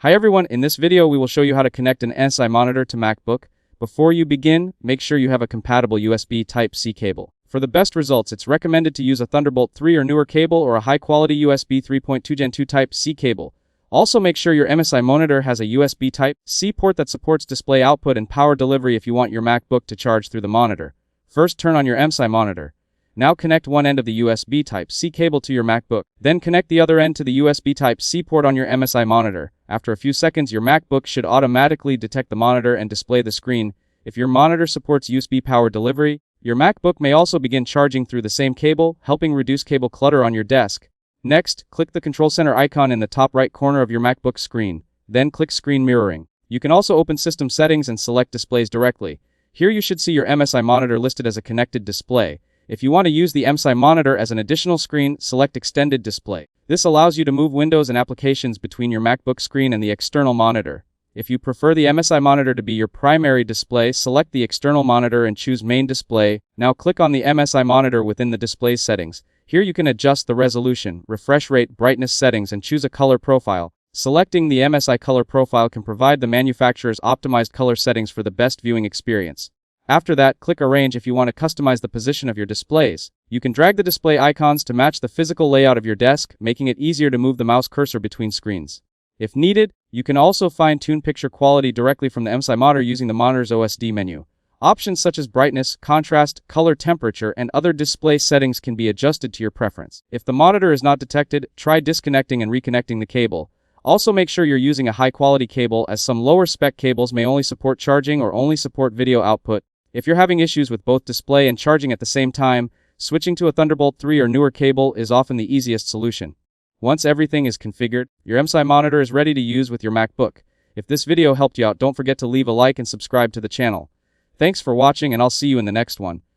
Hi everyone, in this video we will show you how to connect an MSI monitor to MacBook. Before you begin, make sure you have a compatible USB Type-C cable. For the best results, it's recommended to use a Thunderbolt 3 or newer cable or a high-quality USB 3.2 Gen 2 Type-C cable. Also make sure your MSI monitor has a USB Type-C port that supports display output and power delivery if you want your MacBook to charge through the monitor. First, turn on your MSI monitor. Now connect one end of the USB Type-C cable to your MacBook. Then connect the other end to the USB Type-C port on your MSI monitor. After a few seconds, your MacBook should automatically detect the monitor and display the screen. If your monitor supports USB power delivery, your MacBook may also begin charging through the same cable, helping reduce cable clutter on your desk. Next, click the Control Center icon in the top right corner of your MacBook screen. Then click Screen Mirroring. You can also open System Settings and select Displays directly. Here you should see your MSI monitor listed as a connected display. If you want to use the MSI monitor as an additional screen, select Extended Display. This allows you to move windows and applications between your MacBook screen and the external monitor. If you prefer the MSI monitor to be your primary display, select the external monitor and choose Main Display. Now click on the MSI monitor within the display settings. Here you can adjust the resolution, refresh rate, brightness settings, and choose a color profile. Selecting the MSI color profile can provide the manufacturer's optimized color settings for the best viewing experience. After that, click Arrange if you want to customize the position of your displays. You can drag the display icons to match the physical layout of your desk, making it easier to move the mouse cursor between screens. If needed, you can also fine-tune picture quality directly from the MSI monitor using the monitor's OSD menu. Options such as brightness, contrast, color temperature, and other display settings can be adjusted to your preference. If the monitor is not detected, try disconnecting and reconnecting the cable. Also make sure you're using a high-quality cable, as some lower-spec cables may only support charging or only support video output. If you're having issues with both display and charging at the same time, switching to a Thunderbolt 3 or newer cable is often the easiest solution. Once everything is configured, your MSI monitor is ready to use with your MacBook. If this video helped you out, don't forget to leave a like and subscribe to the channel. Thanks for watching, and I'll see you in the next one.